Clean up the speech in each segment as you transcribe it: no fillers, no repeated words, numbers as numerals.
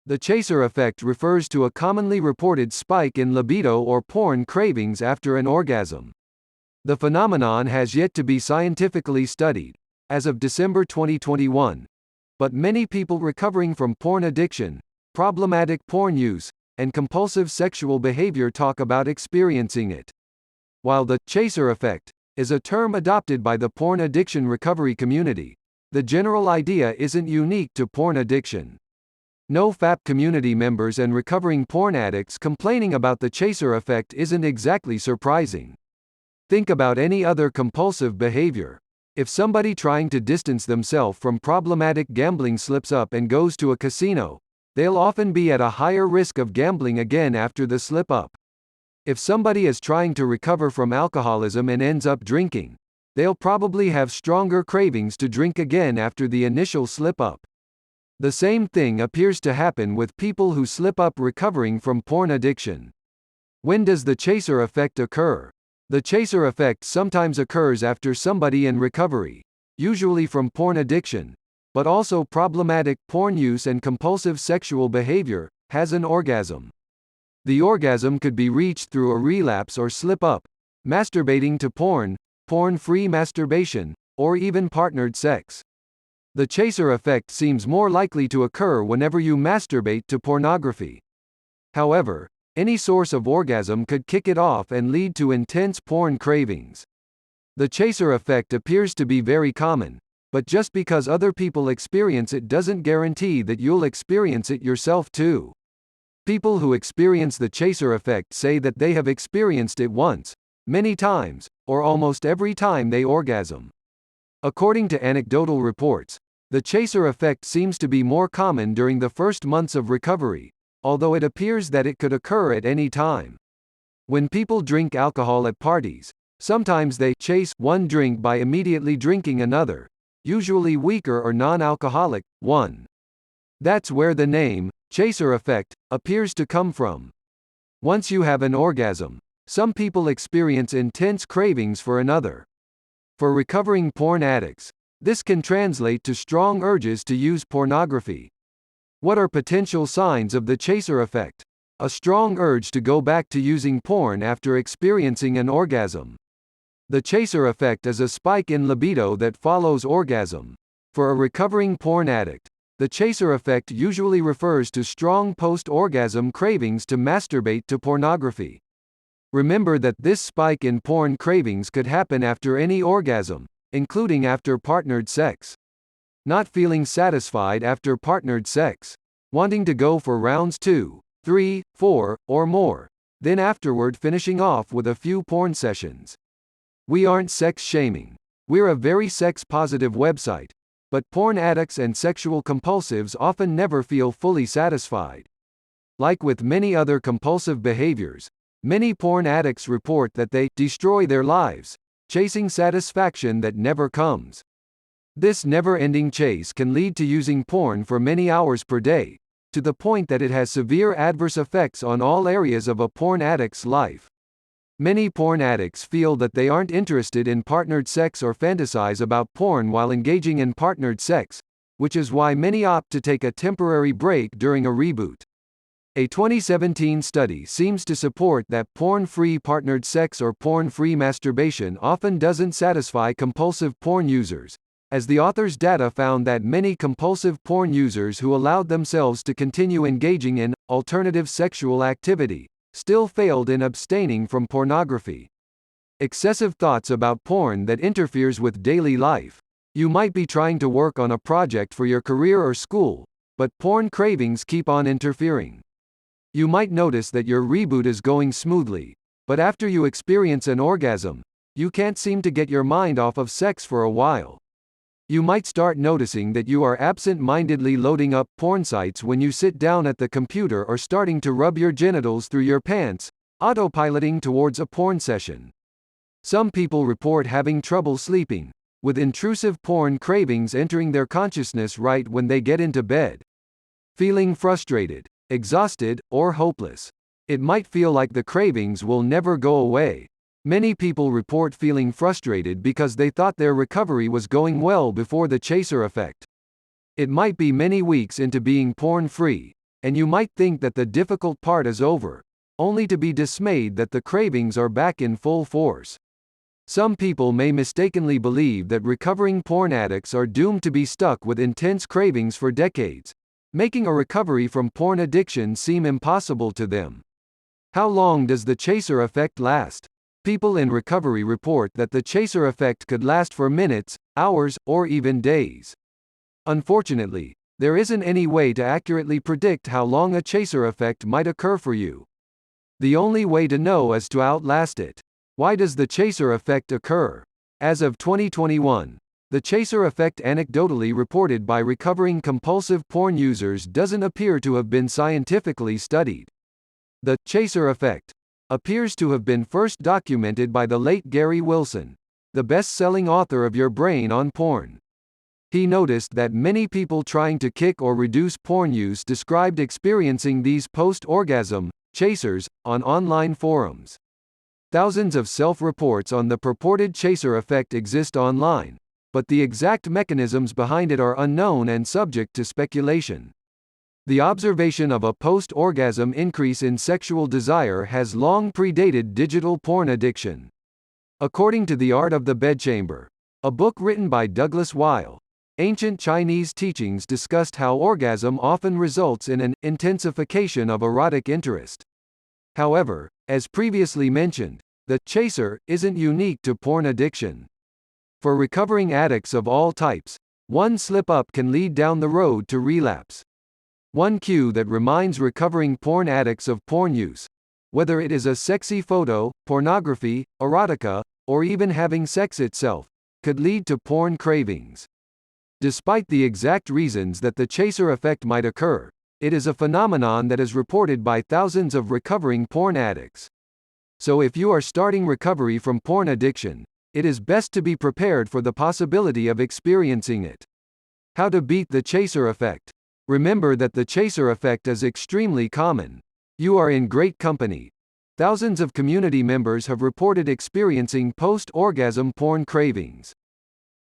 The chaser effect refers to a commonly reported spike in libido or porn cravings after an orgasm. The phenomenon has yet to be scientifically studied, as of December 2021, but many people recovering from porn addiction, problematic porn use, and compulsive sexual behavior talk about experiencing it. While the chaser effect is a term adopted by the porn addiction recovery community, the general idea isn't unique to porn addiction. No-FAP community members and recovering porn addicts complaining about the chaser effect isn't exactly surprising. Think about any other compulsive behavior. If somebody trying to distance themselves from problematic gambling slips up and goes to a casino, they'll often be at a higher risk of gambling again after the slip-up. If somebody is trying to recover from alcoholism and ends up drinking, they'll probably have stronger cravings to drink again after the initial slip-up. The same thing appears to happen with people who slip up recovering from porn addiction. When does the chaser effect occur? The chaser effect sometimes occurs after somebody in recovery, usually from porn addiction, but also problematic porn use and compulsive sexual behavior, has an orgasm. The orgasm could be reached through a relapse or slip-up, masturbating to porn, porn-free masturbation, or even partnered sex. The chaser effect seems more likely to occur whenever you masturbate to pornography. However, any source of orgasm could kick it off and lead to intense porn cravings. The chaser effect appears to be very common, but just because other people experience it doesn't guarantee that you'll experience it yourself too. People who experience the chaser effect say that they have experienced it once, many times, or almost every time they orgasm. According to anecdotal reports, the chaser effect seems to be more common during the first months of recovery, although it appears that it could occur at any time. When people drink alcohol at parties, sometimes they chase one drink by immediately drinking another, usually weaker or non-alcoholic one. That's where the name, chaser effect, appears to come from. Once you have an orgasm, some people experience intense cravings for another. For recovering porn addicts, this can translate to strong urges to use pornography. What are potential signs of the chaser effect? A strong urge to go back to using porn after experiencing an orgasm. The chaser effect is a spike in libido that follows orgasm. For a recovering porn addict, the chaser effect usually refers to strong post-orgasm cravings to masturbate to pornography. Remember that this spike in porn cravings could happen after any orgasm, including after partnered sex. Not feeling satisfied after partnered sex. Wanting to go for rounds 2, 3, 4, or more, then afterward finishing off with a few porn sessions. We aren't sex shaming. We're a very sex-positive website, but porn addicts and sexual compulsives often never feel fully satisfied. Like with many other compulsive behaviors, many porn addicts report that they destroy their lives, chasing satisfaction that never comes. This never-ending chase can lead to using porn for many hours per day, to the point that it has severe adverse effects on all areas of a porn addict's life. Many porn addicts feel that they aren't interested in partnered sex or fantasize about porn while engaging in partnered sex, which is why many opt to take a temporary break during a reboot. A 2017 study seems to support that porn-free partnered sex or porn-free masturbation often doesn't satisfy compulsive porn users, as the author's data found that many compulsive porn users who allowed themselves to continue engaging in alternative sexual activity still failed in abstaining from pornography. Excessive thoughts about porn that interferes with daily life. You might be trying to work on a project for your career or school, but porn cravings keep on interfering. You might notice that your reboot is going smoothly, but after you experience an orgasm, you can't seem to get your mind off of sex for a while. You might start noticing that you are absent-mindedly loading up porn sites when you sit down at the computer or starting to rub your genitals through your pants, autopiloting towards a porn session. Some people report having trouble sleeping, with intrusive porn cravings entering their consciousness right when they get into bed. Feeling frustrated, exhausted, or hopeless. It might feel like the cravings will never go away. Many people report feeling frustrated because they thought their recovery was going well before the chaser effect. It might be many weeks into being porn-free, and you might think that the difficult part is over, only to be dismayed that the cravings are back in full force. Some people may mistakenly believe that recovering porn addicts are doomed to be stuck with intense cravings for decades, making a recovery from porn addiction seem impossible to them. How long does the chaser effect last? People in recovery report that the chaser effect could last for minutes, hours, or even days. Unfortunately, there isn't any way to accurately predict how long a chaser effect might occur for you. The only way to know is to outlast it. Why does the chaser effect occur? As of 2021, the chaser effect anecdotally reported by recovering compulsive porn users doesn't appear to have been scientifically studied. The chaser effect appears to have been first documented by the late Gary Wilson, the best-selling author of Your Brain on Porn. He noticed that many people trying to kick or reduce porn use described experiencing these post-orgasm chasers on online forums. Thousands of self-reports on the purported chaser effect exist online, but the exact mechanisms behind it are unknown and subject to speculation. The observation of a post-orgasm increase in sexual desire has long predated digital porn addiction. According to The Art of the Bedchamber, a book written by Douglas Weil, ancient Chinese teachings discussed how orgasm often results in an intensification of erotic interest. However, as previously mentioned, the chaser isn't unique to porn addiction. For recovering addicts of all types, one slip-up can lead down the road to relapse. One cue that reminds recovering porn addicts of porn use, whether it is a sexy photo, pornography, erotica, or even having sex itself, could lead to porn cravings. Despite the exact reasons that the chaser effect might occur, it is a phenomenon that is reported by thousands of recovering porn addicts. So if you are starting recovery from porn addiction, it is best to be prepared for the possibility of experiencing it. How to beat the chaser effect? Remember that the chaser effect is extremely common. You are in great company. Thousands of community members have reported experiencing post-orgasm porn cravings.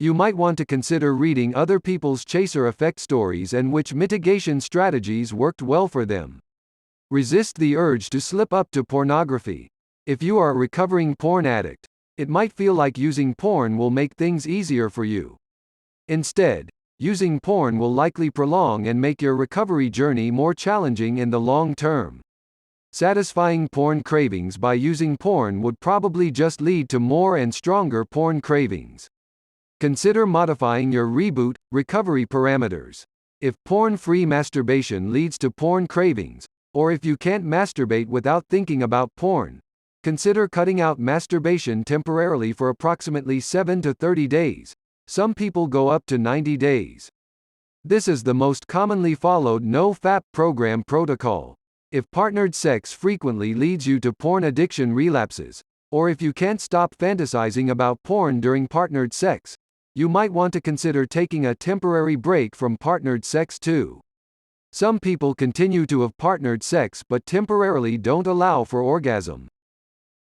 You might want to consider reading other people's chaser effect stories and which mitigation strategies worked well for them. Resist the urge to slip up to pornography. If you are a recovering porn addict, it might feel like using porn will make things easier for you. Instead, using porn will likely prolong and make your recovery journey more challenging in the long term. Satisfying porn cravings by using porn would probably just lead to more and stronger porn cravings. Consider modifying your reboot recovery parameters. If porn-free masturbation leads to porn cravings, or if you can't masturbate without thinking about porn, consider cutting out masturbation temporarily for approximately 7 to 30 days. Some people go up to 90 days. This is the most commonly followed no-FAP program protocol. If partnered sex frequently leads you to porn addiction relapses, or if you can't stop fantasizing about porn during partnered sex, you might want to consider taking a temporary break from partnered sex too. Some people continue to have partnered sex but temporarily don't allow for orgasm.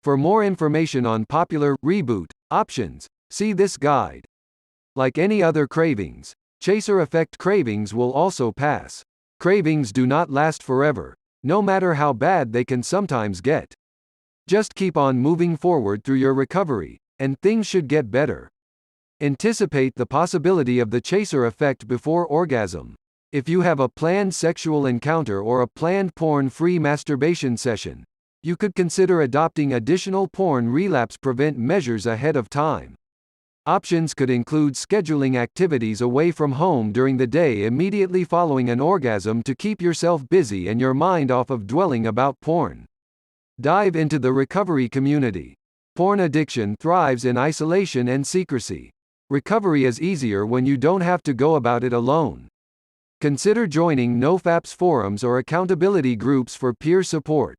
For more information on popular reboot options, see this guide. Like any other cravings, chaser effect cravings will also pass. Cravings do not last forever, no matter how bad they can sometimes get. Just keep on moving forward through your recovery, and things should get better. Anticipate the possibility of the chaser effect before orgasm. If you have a planned sexual encounter or a planned porn-free masturbation session, you could consider adopting additional porn relapse prevent measures ahead of time. Options could include scheduling activities away from home during the day immediately following an orgasm to keep yourself busy and your mind off of dwelling about porn. Dive into the recovery community. Porn addiction thrives in isolation and secrecy. Recovery is easier when you don't have to go about it alone. Consider joining NoFap's forums or accountability groups for peer support.